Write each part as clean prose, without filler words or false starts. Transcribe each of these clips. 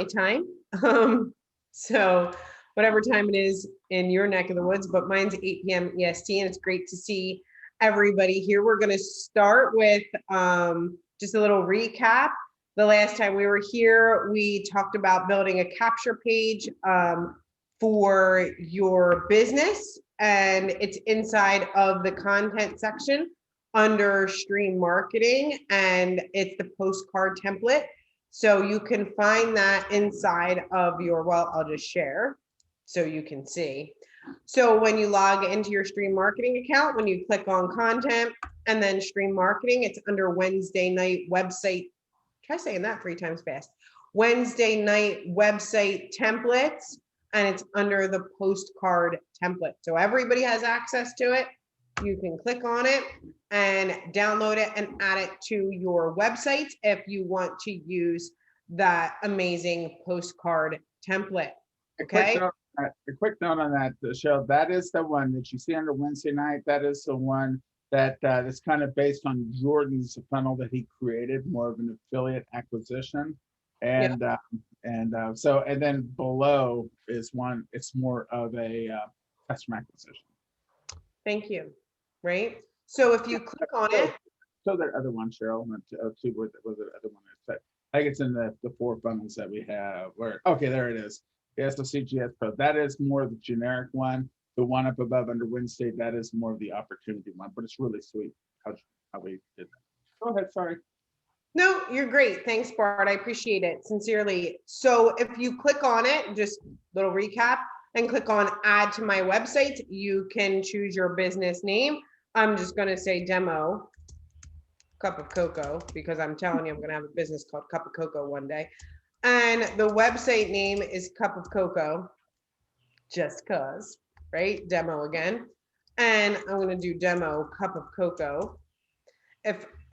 time. So whatever time it is in your neck of the woods, but mine's 8 p.m. EST, and it's great to see everybody here. We're going to start with just a little recap. The last time we were here, we talked about building a capture page for your business, and it's inside of the content section under stream marketing, and it's the postcard template. So you can find that inside of your, well, I'll just share so you can see. So when you log into your stream marketing account, when you click on content and then stream marketing, it's under Wednesday night website. Try saying that 3 times fast. Wednesday night website templates, and it's under the postcard template. So everybody has access to it. You can click on it and download it and add it to your website if you want to use that amazing postcard template. Okay. A quick note on that, Cheryl. That is the one that you see under Wednesday night. That is the one that is kind of based on Jordan's funnel that he created, more of an affiliate acquisition. And so then below is one, it's more of a customer acquisition. Thank you. Right. So if you click on it. So that other one, Cheryl, was the other one I said. I think it's in the 4 funnels that we have. Where okay, there it is. Yes, the CGS Pro. That is more of the generic one. The one up above under Wednesday, that is more of the opportunity one. But it's really sweet how we did that. Go ahead. Sorry. No, you're great. Thanks, Bart. I appreciate it sincerely. So if you click on it, just little recap, and click on add to my website, you can choose your business name. I'm just going to say demo cup of cocoa, because I'm telling you, I'm going to have a business called Cup of Cocoa one day. And the website name is Cup of Cocoa, just cause, right? Demo again. And I'm going to do demo Cup of Cocoa.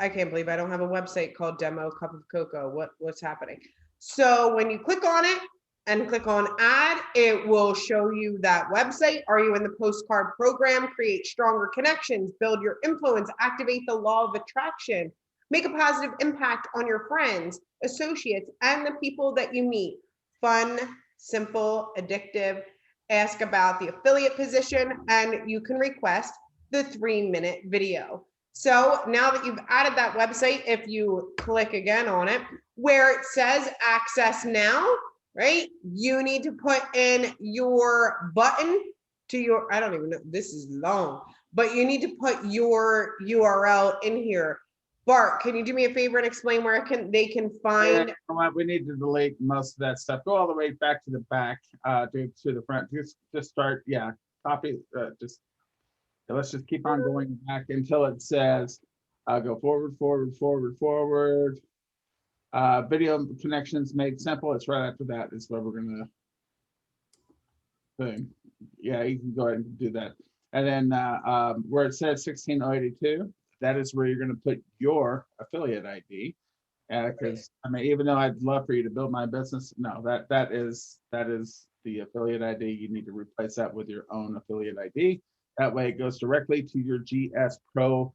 I can't believe I don't have a website called Demo Cup of Cocoa. What's happening? So when you click on it and click on add, it will show you that website. Are you in the postcard program? Create stronger connections, build your influence, activate the law of attraction, make a positive impact on your friends, associates, and the people that you meet. Fun, simple, addictive. Ask about the affiliate position, and you can request the 3-minute video. So now that you've added that website, if you click again on it, where it says access now, right? You need to put in your button to your, I don't even know, this is long, but you need to put your URL in here. Bart, can you do me a favor and explain where they can find? You know what? We need to delete most of that stuff. Go all the way back to the back, to the front. Just start, copy, let's just keep on going back until it says, go forward, forward, forward, forward. Video connections made simple. It's right after that is where we're gonna thing. Yeah, you can go ahead and do that. And then where it says 16082, that is where you're gonna put your affiliate ID. Because I mean, even though I'd love for you to build my business, no, that is the affiliate ID. You need to replace that with your own affiliate ID. That way it goes directly to your GS Pro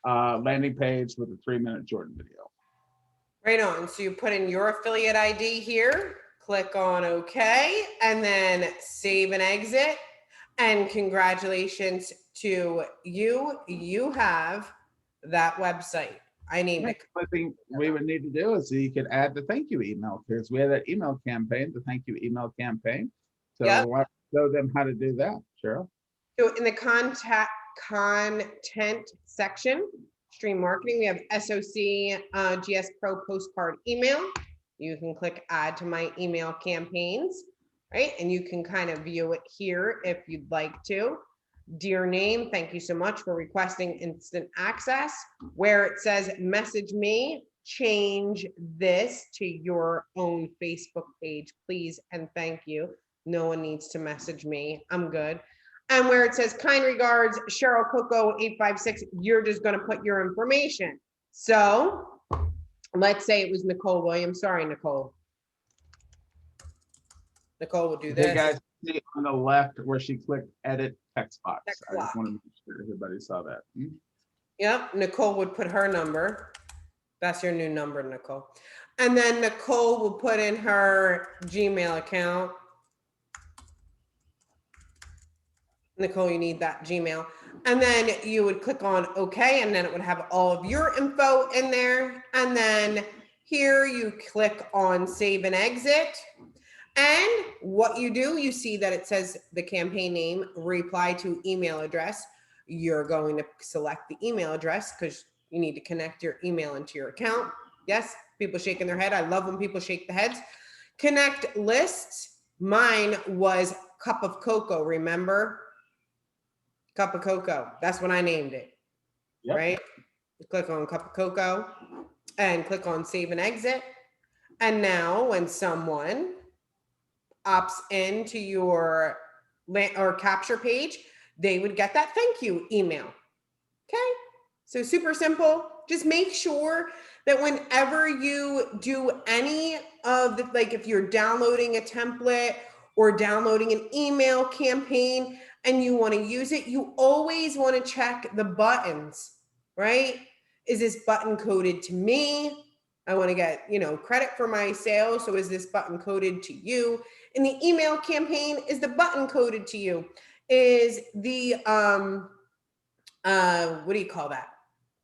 landing page with a 3-minute Jordan video. Right on. So you put in your affiliate ID here, click on OK, and then save and exit. And congratulations to you. You have that website. I named it. The thing we would need to do is you could add the thank you email, because we have that email campaign, the thank you email campaign. So show them how to do that, Cheryl. So in the content section, stream marketing, we have SOC GS Pro postcard email. You can click add to my email campaigns, right? And you can kind of view it here if you'd like to. Dear name, thank you so much for requesting instant access. Where it says message me, change this to your own Facebook page, please and thank you. No one needs to message me. I'm good. And where it says kind regards, Cheryl Coco 856, you're just going to put your information. So let's say it was Nicole Williams. Sorry, Nicole. Nicole will do this. Hey guys, see on the left where she clicked edit text box. I just want to make sure everybody saw that. Yep, Nicole would put her number. That's your new number, Nicole. And then Nicole will put in her Gmail account. Nicole, you need that Gmail. And then you would click on OK, and then it would have all of your info in there. And then here you click on save and exit. And what you do, you see that it says the campaign name, reply to email address. You're going to select the email address because you need to connect your email into your account. Yes, people shaking their head. I love when people shake the heads. Connect lists. Mine was cup of cocoa, remember? Cup of cocoa. That's what I named it. Yep. Right? You click on cup of cocoa and click on save and exit. And now when someone opts into your or capture page, they would get that thank you email. Okay. So super simple. Just make sure that whenever you do any of the, like if you're downloading a template or downloading an email campaign and you want to use it, you always want to check the buttons, right? Is this button coded to me? I want to get, you know, credit for my sales. So is this button coded to you? In the email campaign, is the button coded to you? Is the, what do you call that?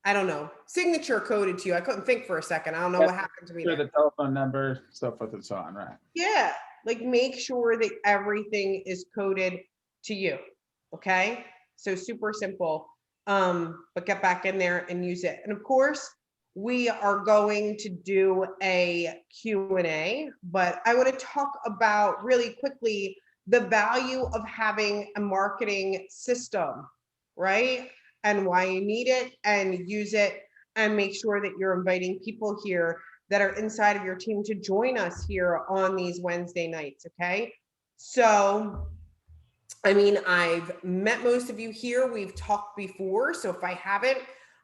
I don't know. Signature coded to you. I couldn't think for a second. I don't know what happened to me. The telephone number, so forth and so on, right? Yeah. Like make sure that everything is coded to you. Okay. So super simple. But get back in there and use it. And of course, we are going to do a Q&A, but I want to talk about really quickly the value of having a marketing system, right? And why you need it and use it, and make sure that you're inviting people here that are inside of your team to join us here on these Wednesday nights, okay? So, I mean, I've met most of you here. We've talked before. So if I haven't,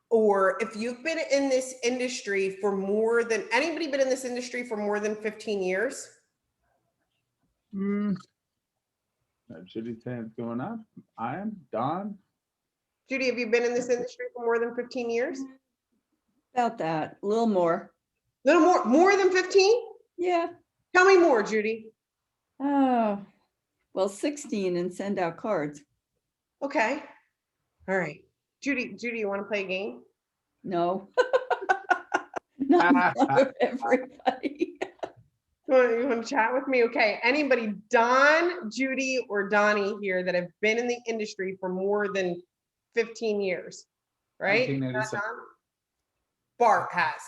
or if you've been in this industry for more than, anybody been in this industry for more than 15 years? Judy Tan's going up. I am Don. Judy, have you been in this industry for more than 15 years? About that, a little more. A little more than 15? Yeah. Tell me more, Judy. Oh, well, 16 and send out cards. Okay. All right. Judy, you want to play a game? No. Not in front of everybody. You want to chat with me? Okay. Anybody, Don, Judy, or Donnie here that have been in the industry for more than 15 years, right? Bart has.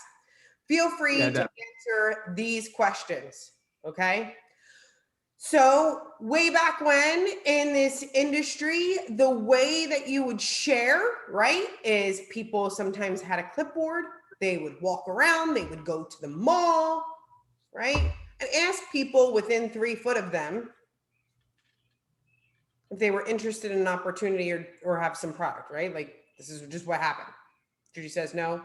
Feel free to answer these questions, okay? So way back when in this industry, the way that you would share, right, is people sometimes had a clipboard. They would walk around, they would go to the mall, right, and ask people within 3 foot of them if they were interested in an opportunity or have some product, right? Like this is just what happened. Judy says no.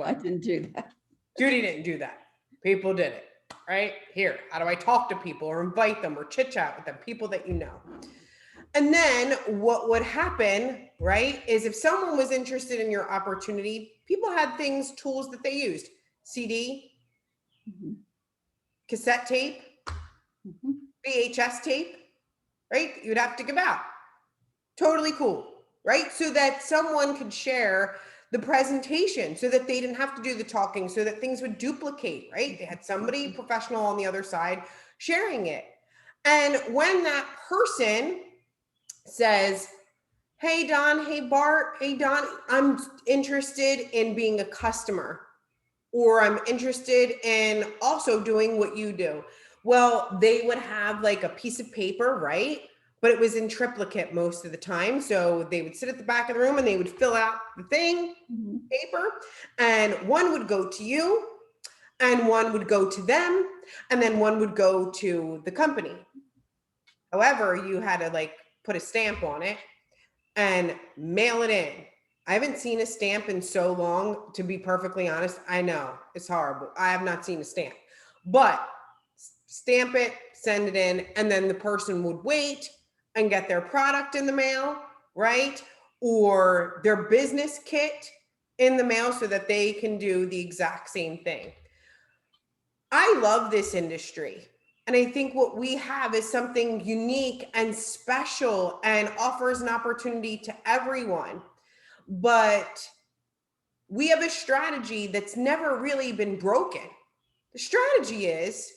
I didn't do that. Judy didn't do that. People did it, right? Here, how do I talk to people or invite them or chit chat with them, people that you know? And then what would happen, right, is if someone was interested in your opportunity, people had things, tools that they used. CD, cassette tape, VHS tape, right? You'd have to give out. Totally cool, right? So that someone could share the presentation so that they didn't have to do the talking, so that things would duplicate, right? They had somebody professional on the other side sharing it. And when that person says, hey, Don, hey, Bart, hey, Don, I'm interested in being a customer, or I'm interested in also doing what you do. Well, they would have like a piece of paper, right? But it was in triplicate most of the time. So they would sit at the back of the room and they would fill out the thing, paper, and one would go to you and one would go to them, and then one would go to the company. However, you had to like put a stamp on it and mail it in. I haven't seen a stamp in so long, to be perfectly honest. I know it's horrible. I have not seen a stamp, but stamp it, send it in, and then the person would wait and get their product in the mail, right? Or their business kit in the mail so that they can do the exact same thing. I love this industry. And I think what we have is something unique and special and offers an opportunity to everyone. But we have a strategy that's never really been broken. The strategy is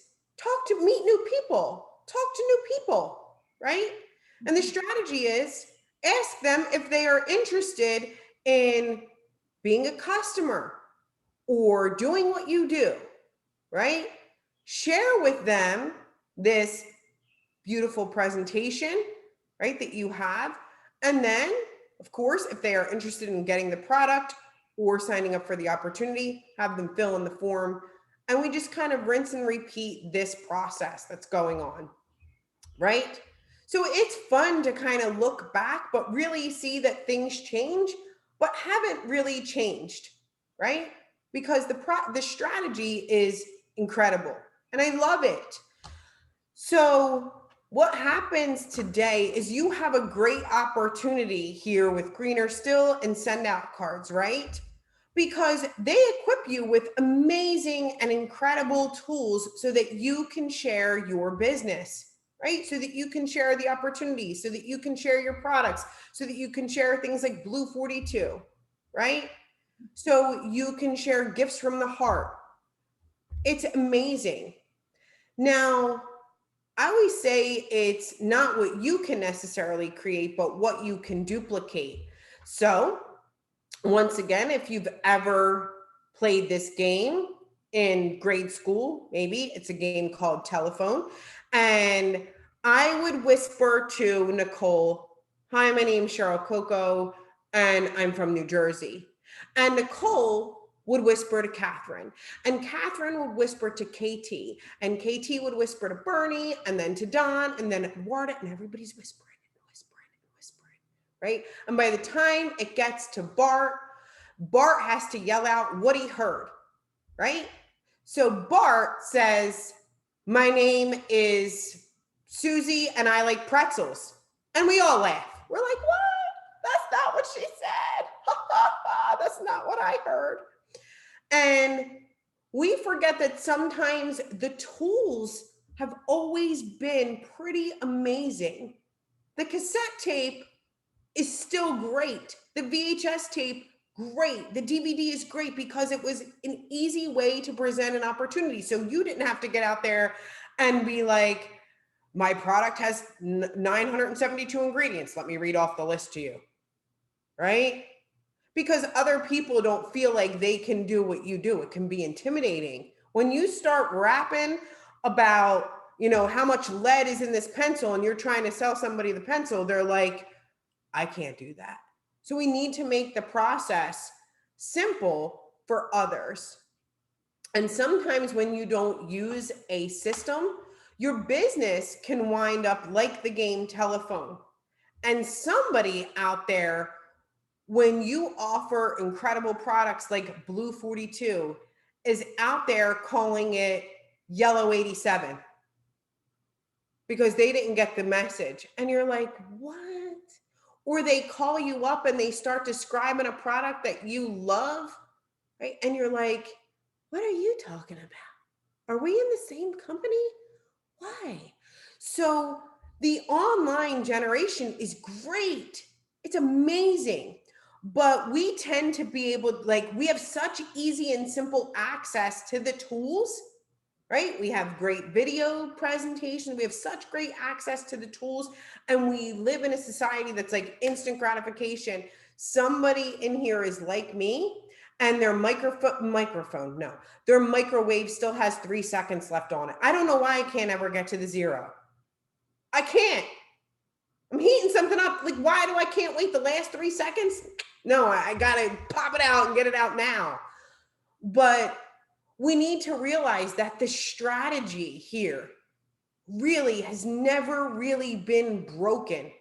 meet new people, talk to new people, right? And the strategy is ask them if they are interested in being a customer or doing what you do, right? Share with them this beautiful presentation, right, that you have. And then, of course, if they are interested in getting the product or signing up for the opportunity, have them fill in the form. And we just kind of rinse and repeat this process that's going on, right? So it's fun to kind of look back, but really see that things change, but haven't really changed, right? Because the strategy is incredible and I love it. So what happens today is you have a great opportunity here with Greener Still and Send Out Cards, right? Because they equip you with amazing and incredible tools so that you can share your business, right? So that you can share the opportunities, so that you can share your products, so that you can share things like Blue 42, right? So you can share gifts from the heart. It's amazing. Now, I always say it's not what you can necessarily create, but what you can duplicate. So, once again, if you've ever played this game in grade school, maybe it's a game called Telephone, and I would whisper to Nicole, "Hi, my name's Cheryl Coco, and I'm from New Jersey." And Nicole would whisper to Catherine, and Catherine would whisper to KT, and KT would whisper to Bernie, and then to Don, and then Warda, and everybody's whispering and whispering and whispering, right? And by the time it gets to Bart, Bart has to yell out what he heard, right? So Bart says, "My name is Susie and I like pretzels." And we all laugh. We're like, "What? That's not what she said. That's not what I heard." And we forget that sometimes the tools have always been pretty amazing. The cassette tape is still great. The VHS tape, great. The DVD is great because it was an easy way to present an opportunity. So you didn't have to get out there and be like, "My product has 972 ingredients. Let me read off the list to you," right? Because other people don't feel like they can do what you do. It can be intimidating. When you start rapping about, how much lead is in this pencil and you're trying to sell somebody the pencil, they're like, "I can't do that." So we need to make the process simple for others. And sometimes when you don't use a system, your business can wind up like the game Telephone. And somebody out there, when you offer incredible products like Blue 42, is out there calling it Yellow 87 because they didn't get the message. And you're like, "What?" Or they call you up and they start describing a product that you love, right? And you're like, "What are you talking about? Are we in the same company? Why?" So the online generation is great. It's amazing. But we tend to be able, like, we have such easy and simple access to the tools, right? We have great video presentations. We have such great access to the tools. And we live in a society that's like instant gratification. Somebody in here is like me, and their their microwave still has 3 seconds left on it. I don't know why I can't ever get to the 0. I can't. I'm heating something up. Like, why do I can't wait the last 3 seconds? No, I gotta pop it out and get it out now. But we need to realize that the strategy here really has never really been broken.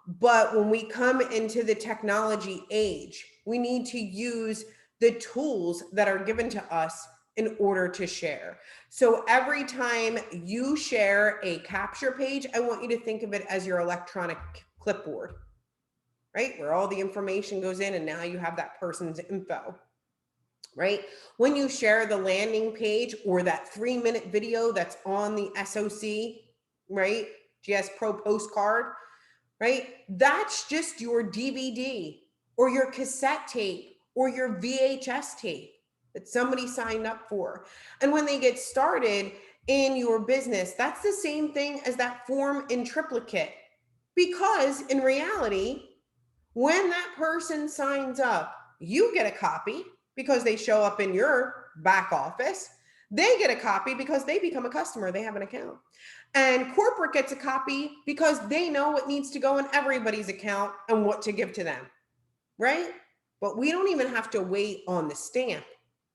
But when we come into the technology age, we need to use the tools that are given to us in order to share. So every time you share a capture page, I want you to think of it as your electronic clipboard, right? Where all the information goes in and now you have that person's info. right? When you share the landing page or that 3-minute video that's on the SOC, right? GS Pro postcard, right? That's just your DVD or your cassette tape or your VHS tape that somebody signed up for. And when they get started in your business, that's the same thing as that form in triplicate. Because in reality, when that person signs up, you get a copy because they show up in your back office. They get a copy because they become a customer, they have an account. And corporate gets a copy because they know what needs to go in everybody's account and what to give to them, right? But we don't even have to wait on the stamp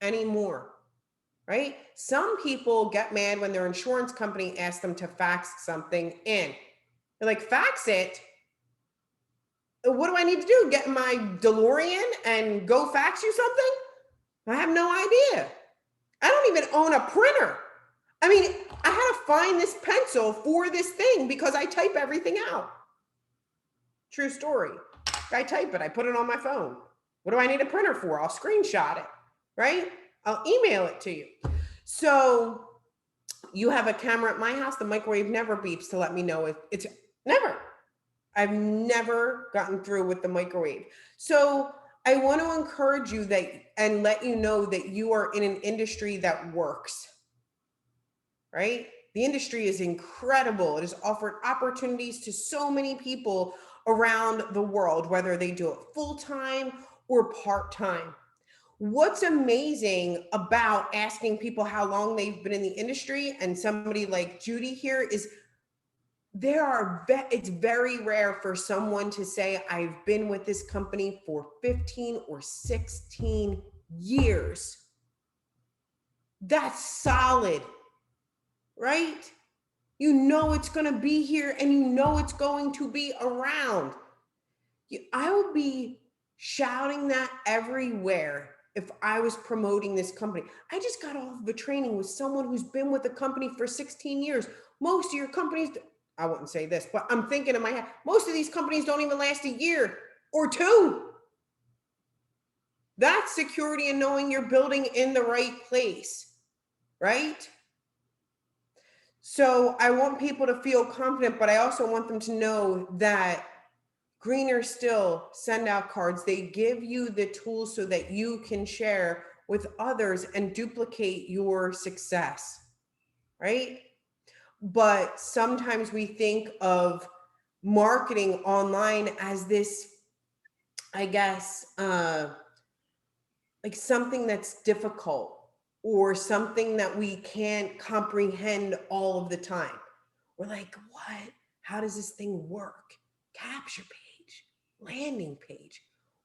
anymore, right? Some people get mad when their insurance company asks them to fax something in. They're like, fax it? What do I need to do? Get my DeLorean and go fax you something? I have no idea. I don't even own a printer. I mean, I had to find this pencil for this thing because I type everything out. True story. I type it, I put it on my phone. What do I need a printer for? I'll screenshot it, right? I'll email it to you. So you have a camera at my house, the microwave never beeps to let me know if it's never. I've never gotten through with the microwave. So I want to encourage you that and let you know that you are in an industry that works, right? The industry is incredible. It has offered opportunities to so many people around the world, whether they do it full-time or part-time. What's amazing about asking people how long they've been in the industry, and somebody like Judy here, is it's very rare for someone to say, I've been with this company for 15 or 16 years. That's solid, right? You know it's going to be here and you know it's going to be around. I would be shouting that everywhere if I was promoting this company. I just got off of a training with someone who's been with the company for 16 years. Most of your companies, I wouldn't say this, but I'm thinking in my head, most of these companies don't even last a year or two. That's security and knowing you're building in the right place, right? So I want people to feel confident, but I also want them to know that Greener Still send out cards. They give you the tools so that you can share with others and duplicate your success, right? But sometimes we think of marketing online as this, I guess, like something that's difficult or something that we can't comprehend all of the time. We're like, what? How does this thing work? Capture page, landing page,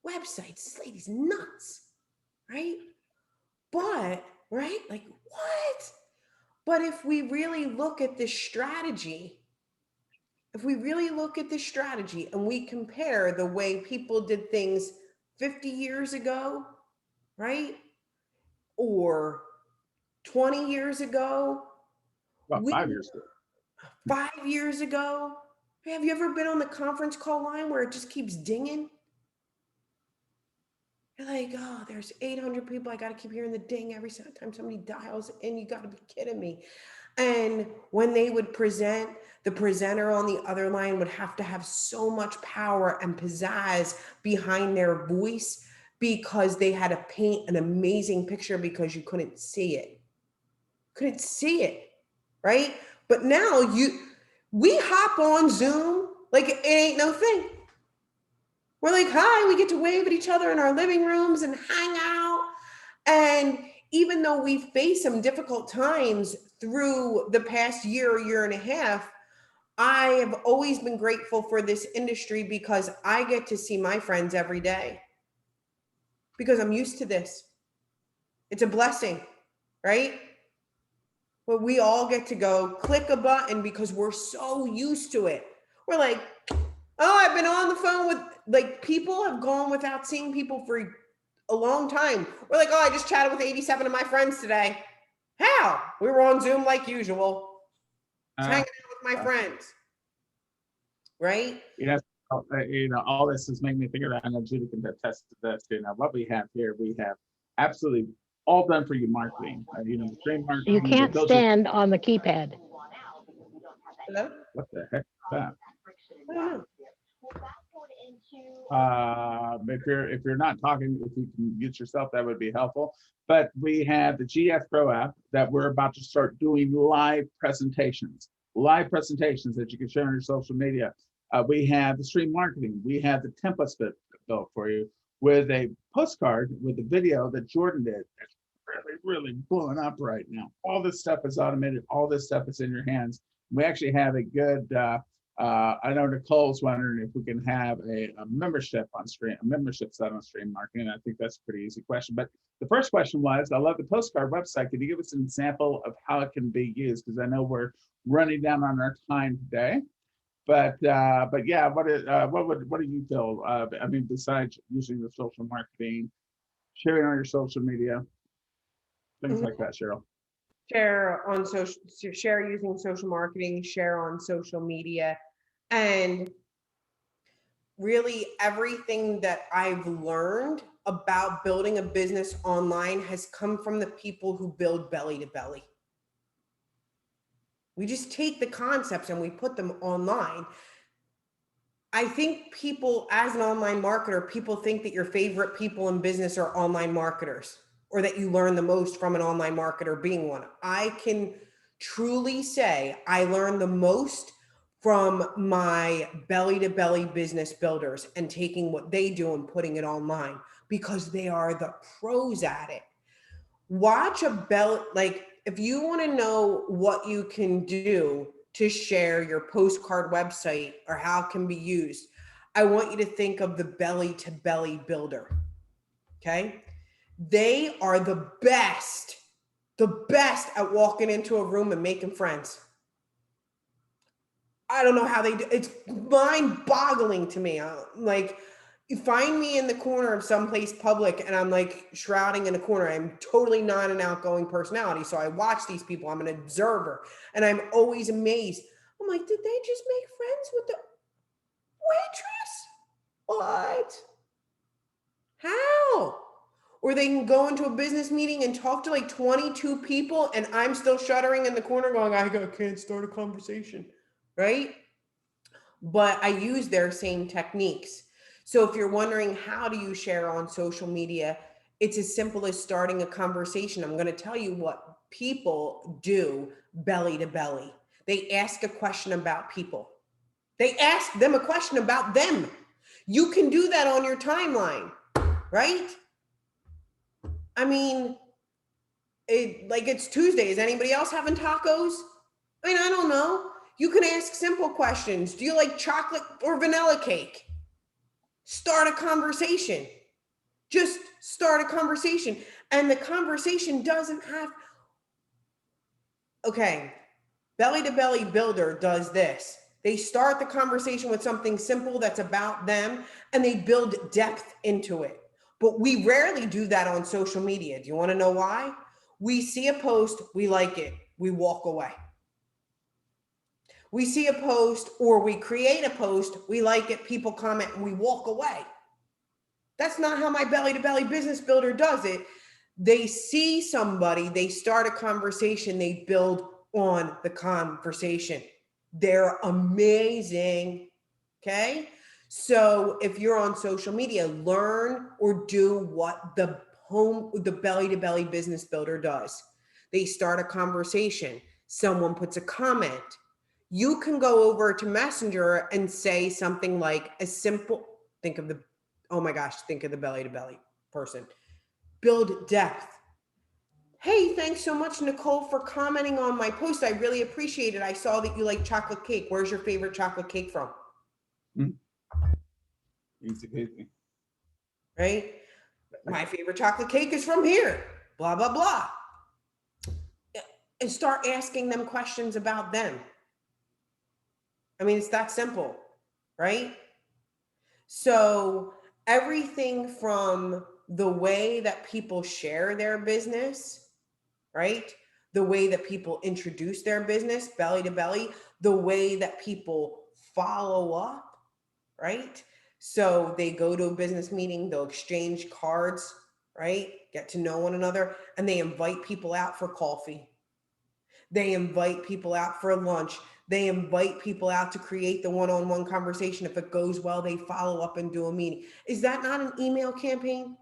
website. This lady's nuts, right? But, right? Like, what? But if we really look at this strategy, and we compare the way people did things 50 years ago, right? Or 20 years ago, About 5 years ago. 5 years ago. Have you ever been on the conference call line where it just keeps dinging? You're like, oh, there's 800 people. I got to keep hearing the ding every time somebody dials in. You got to be kidding me. And when they would present, the presenter on the other line would have to have so much power and pizzazz behind their voice because they had to paint an amazing picture because you couldn't see it. Right? But now we hop on Zoom like it ain't no thing. We're like, hi, we get to wave at each other in our living rooms and hang out. And even though we face some difficult times through the past year and a half, I have always been grateful for this industry because I get to see my friends every day because I'm used to this. It's a blessing, right? But we all get to go click a button because we're so used to it. We're like, oh, I've been on the phone with, like, people have gone without seeing people for a long time. We're like, oh, I just chatted with 87 of my friends today. How? We were on Zoom like usual, just hanging out with my friends, right? Yes, all this is making me think of that. I know Judy can attest to this. What we have here, we have absolutely all done for you marketing. You know, stream You marketing. can't Those are stand on the keypad. Hello? what the heck is that? I don't know. If you're not talking, if you can mute yourself, that would be helpful. But we have the GS Pro app that we're about to start doing live presentations that you can share on your social media. We have the stream marketing. We have the templates built for you with a postcard with the video that Jordan did. That's really blowing up right now. All this stuff is automated. All this stuff is in your hands. We actually have a good. I know Nicole's wondering if we can have a membership on stream, a membership set on stream marketing. I think that's a pretty easy question. But the first question was, I love the postcard website. Could you give us an example of how it can be used? Because I know we're running down on our time today. But yeah, what do you feel? I mean, besides using the social marketing, sharing on your social media, things like that, Cheryl. Share using social marketing, share on social media, and really everything that I've learned about building a business online has come from the people who build belly to belly. We just take the concepts and we put them online. I think people, as an online marketer, people think that your favorite people in business are online marketers, or that you learn the most from an online marketer being one. I can truly say I learned the most from my belly to belly business builders and taking what they do and putting it online, because they are the pros at it. Watch if you want to know what you can do to share your postcard website or how it can be used, I want you to think of the belly to belly builder. Okay. They are the best at walking into a room and making friends. I don't know how they do. It's mind boggling to me. Like, you find me in the corner of someplace public and I'm like shrouding in a corner. I'm totally not an outgoing personality. So I watch these people. I'm an observer and I'm always amazed. I'm like, did they just make friends with the waitress? What? How? Or they can go into a business meeting and talk to like 22 people and I'm still shuddering in the corner going, I can't start a conversation, right? But I use their same techniques. So if you're wondering, how do you share on social media? It's as simple as starting a conversation. I'm going to tell you what people do belly to belly. They ask a question about people. They ask them a question about them. You can do that on your timeline, right? I mean, it's Tuesday. Is anybody else having tacos? I mean, I don't know. You can ask simple questions. Do you like chocolate or vanilla cake? Start a conversation. Just start a conversation. And the conversation doesn't have, okay, belly to belly builder does this. They start the conversation with something simple that's about them and they build depth into it. But we rarely do that on social media. Do you want to know why? We see a post, we like it, we walk away. We see a post or we create a post, we like it, people comment, and we walk away. That's not how my belly to belly business builder does it. They see somebody, they start a conversation, they build on the conversation. They're amazing. Okay. So if you're on social media, learn or do what the belly to belly business builder does. They start a conversation. Someone puts a comment. You can go over to Messenger and say something like a simple, think of the belly to belly person. Build depth. Hey, thanks so much, Nicole, for commenting on my post. I really appreciate it. I saw that you like chocolate cake. Where's your favorite chocolate cake from? Easy peasy. Right? My favorite chocolate cake is from here. Blah, blah, blah. And start asking them questions about them. I mean, it's that simple, right? So everything from the way that people share their business, right? The way that people introduce their business, belly to belly, the way that people follow up, right? So they go to a business meeting, they'll exchange cards, right? Get to know one another, and they invite people out for coffee. They invite people out for lunch. They invite people out to create the one-on-one conversation. If it goes well, they follow up and do a meeting. Is that not an email campaign?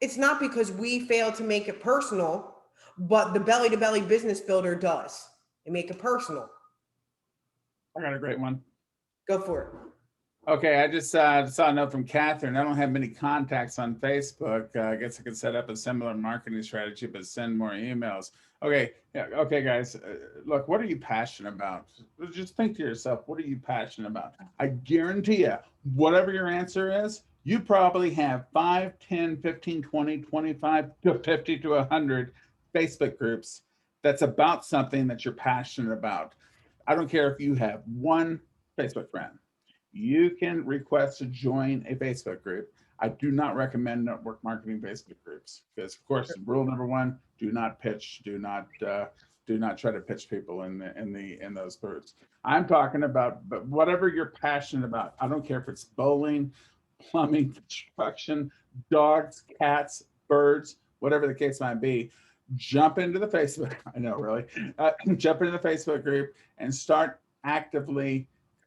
It's not because we fail to make it personal, but the belly to belly business builder does. They make it personal. I got a great one. Go for it. Okay, I just saw a note from Catherine. I don't have many contacts on Facebook. I guess I could set up a similar marketing strategy, but send more emails. Okay, yeah, okay, guys. Look, what are you passionate about? Just think to yourself, what are you passionate about? I guarantee you, whatever your answer is, you probably have 5, 10, 15, 20, 25 to 50 to 100 Facebook groups that's about something that you're passionate about. I don't care if you have one Facebook friend. You can request to join a Facebook group. I do not recommend network marketing Facebook groups because, of course, rule number one: do not pitch. Do not try to pitch people in those groups. I'm talking about, but whatever you're passionate about. I don't care if it's bowling, plumbing, construction, dogs, cats, birds, whatever the case might be. Jump into the Facebook. I know, really. Jump into the Facebook group and start actively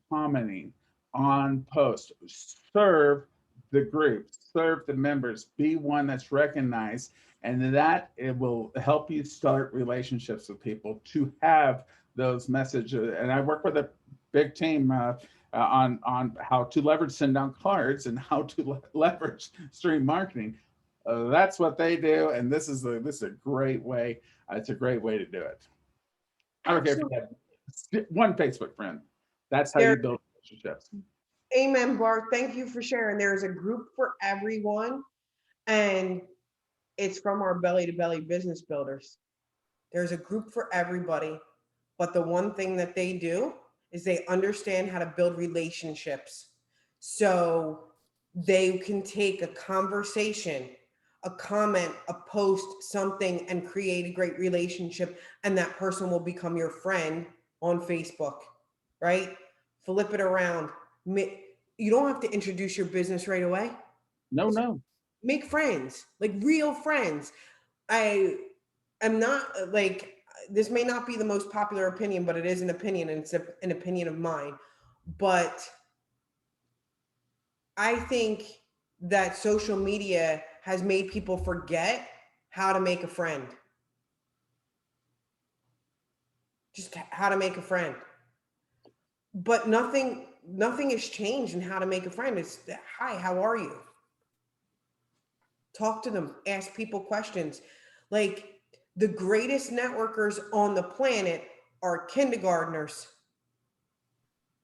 commenting on posts. Serve the group, serve the members, be one that's recognized, and that it will help you start relationships with people to have those messages. And I work with a big team on how to leverage send down cards and how to leverage stream marketing. That's what they do, and this is a great way. It's a great way to do it. I don't care if you have one Facebook friend. That's how you build relationships. Amen, Bart. Thank you for sharing. There's a group for everyone, and it's from our belly to belly business builders. There's a group for everybody, but the one thing that they do is they understand how to build relationships. So they can take a conversation, a comment, a post, something, and create a great relationship, and that person will become your friend on Facebook, right? Flip it around. You don't have to introduce your business right away. No. Make friends, like real friends. I am not like, this may not be the most popular opinion, but it is an opinion, and it's an opinion of mine. But I think that social media has made people forget how to make a friend. Just how to make a friend. But nothing has changed in how to make a friend. It's, hi, how are you? Talk to them, ask people questions. Like, the greatest networkers on the planet are kindergartners.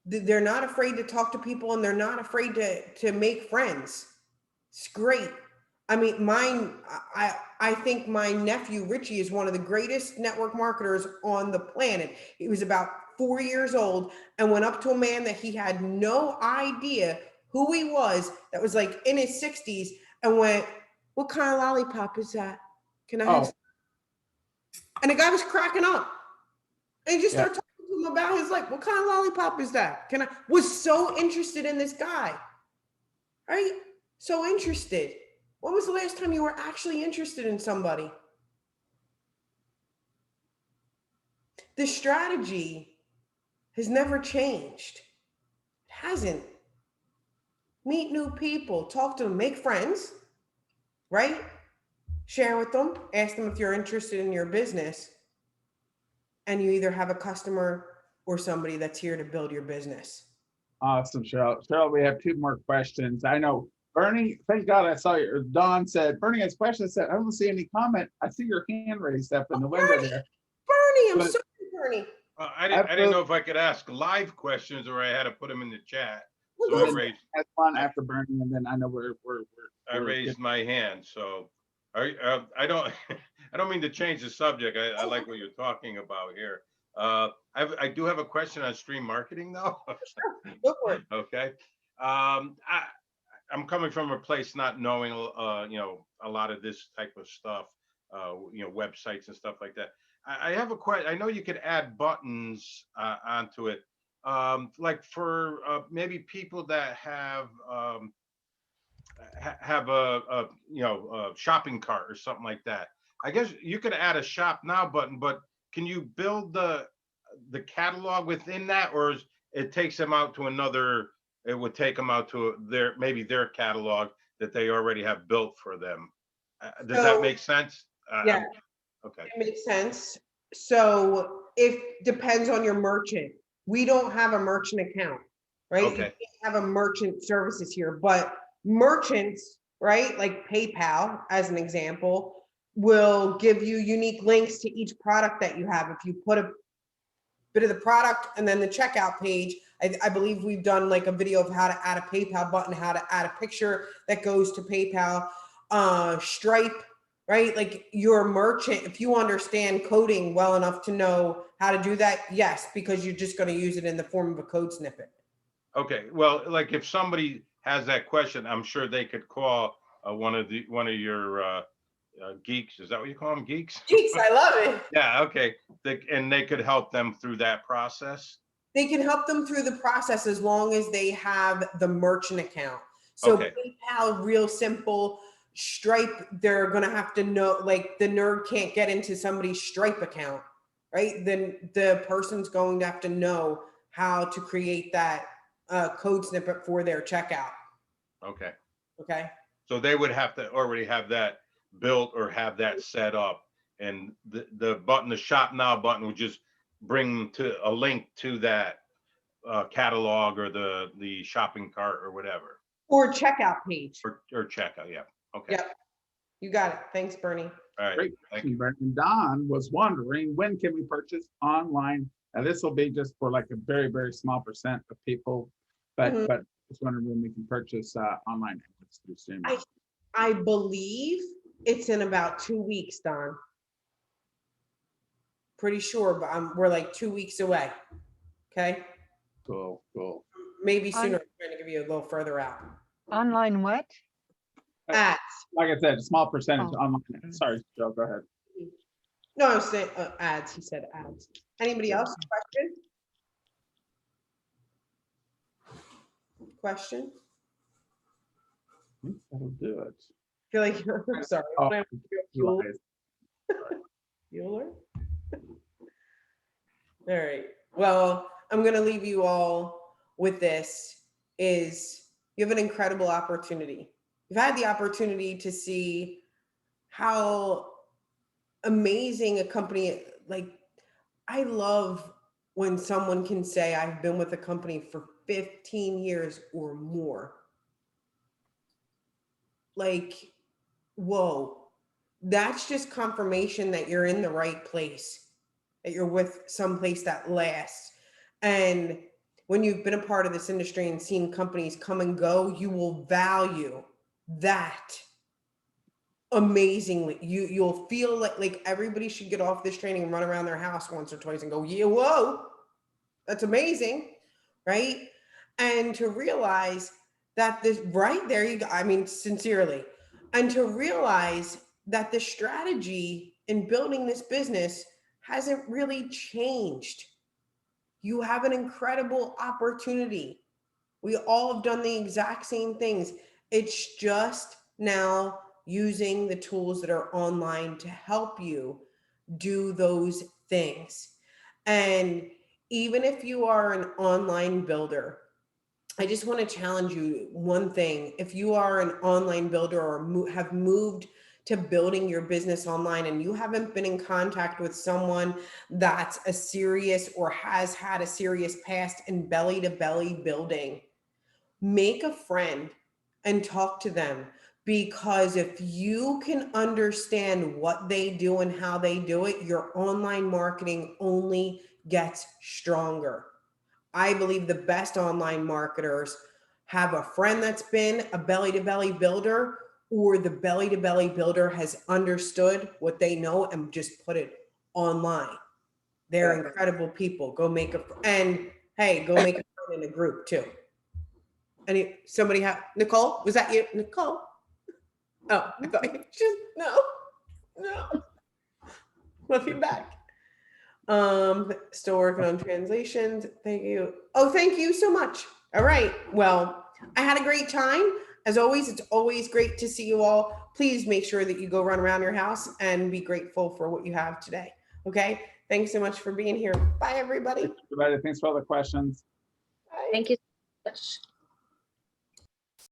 They're not afraid to talk to people, and they're not afraid to make friends. It's great. I mean, I think my nephew Richie is one of the greatest network marketers on the planet. He was about 4 years old and went up to a man that he had no idea who he was, that was like in his 60s, and went, "What kind of lollipop is that? Can I have?" And the guy was cracking up. And he just started talking to him about his life. What kind of lollipop is that? Can I? Was so interested in this guy, right? So interested. When was the last time you were actually interested in somebody? The strategy has never changed. It hasn't. Meet new people, talk to them, make friends, right? Share with them, ask them if you're interested in your business, and you either have a customer or somebody that's here to build your business. Awesome, Cheryl. Cheryl, we have 2 more questions. I know Bernie, thank God I saw you. Don said, Bernie has questions. Said, I don't see any comment. I see your hand raised up in the window there. Bernie, I'm sorry, Bernie. I didn't know if I could ask live questions or I had to put them in the chat. So I raised one after Bernie, and then I know I raised my hand. So I don't I don't mean to change the subject. I like what you're talking about here. I do have a question on stream marketing though. Go for it. Okay. I'm coming from a place not knowing a lot of this type of stuff, websites and stuff like that. I have a question. I know you could add buttons onto it, like for maybe people that have have a shopping cart or something like that. I guess you could add a shop now button, but can you build the catalog within that, or it takes them out to another? It would take them out to maybe their catalog that they already have built for them. Does that So, make sense? yeah, Okay. it makes sense. So it depends on your merchant. We don't have a merchant account, right? You Okay. can't have a merchant services here, but merchants, right, like PayPal as an example, will give you unique links to each product that you have. If you put a bit of the product and then the checkout page, I believe we've done like a video of how to add a PayPal button, how to add a picture that goes to PayPal. Stripe, right? Like your merchant, if you understand coding well enough to know how to do that, yes, because you're just going to use it in the form of a code snippet. Okay. Well, like if somebody has that question, I'm sure they could call one of your geeks. Is that what you call them? Geeks? Jeez, I love it. Yeah. Okay. And they could help them through that process. They can help them through the process as long as they have the merchant account. So Okay. PayPal, real simple. Stripe, they're gonna have to know, like the nerd can't get into somebody's Stripe account, right? Then the person's going to have to know how to create that code snippet for their checkout. Okay. Okay. So they would have to already have that built or have that set up, and the button, the shop now button, would just bring to a link to that catalog or the shopping cart or whatever, Or checkout page. or checkout. Yeah. Okay. Yep. You got it. Thanks, Bernie. All right. Great Thank question, you. Brent. And Don was wondering, when can we purchase online? Now, this will be just for like a very, very small percent of people, but Mhm. just wondering when we can purchase online through Zoom. I believe it's in about 2 weeks, Don. Pretty sure, but we're like 2 weeks away. Okay. Cool, cool. Maybe sooner. I'm trying to give you a little further out. Online what? Ads. Like I said, a small percentage Oh. online. Sorry, Joe, go ahead. No, I was saying ads. He said ads. Anybody else? Question? I think that'll do it. I feel like I'm sorry. Oh, Can I Bueller? lies. Bueller? All right. Well, I'm going to leave you all with this is you have an incredible opportunity. You've had the opportunity to see how amazing a company, like I love when someone can say I've been with a company for 15 years or more. Like, whoa, that's just confirmation that you're in the right place, that you're with someplace that lasts. And when you've been a part of this industry and seen companies come and go, you will value that amazingly. You'll feel like everybody should get off this training and run around their house once or twice and go, yeah, whoa, that's amazing, right? And to realize that this right there, you go, I mean, sincerely, and to realize that the strategy in building this business hasn't really changed. You have an incredible opportunity. We all have done the exact same things. It's just now using the tools that are online to help you do those things. And even if you are an online builder, I just want to challenge you one thing. If you are an online builder or have moved to building your business online and you haven't been in contact with someone that's a serious or has had a serious past in belly to belly building, make a friend and talk to them, because if you can understand what they do and how they do it, your online marketing only gets stronger. I believe the best online marketers have a friend that's been a belly to belly builder, or the belly to belly builder has understood what they know and just put it online. They're incredible people. Go make and hey, go make a friend in a group too. Somebody have Nicole? Was that you, Nicole? Oh, I thought you just no. Love you back. Still working on translations. Thank you. Oh, thank you so much. All right. Well, I had a great time As always, it's always great to see you all. Please make sure that you go run around your house and be grateful for what you have today. Okay. Thanks so much for being here. Bye, everybody. Everybody, thanks for all the questions. Bye. Thank you so much.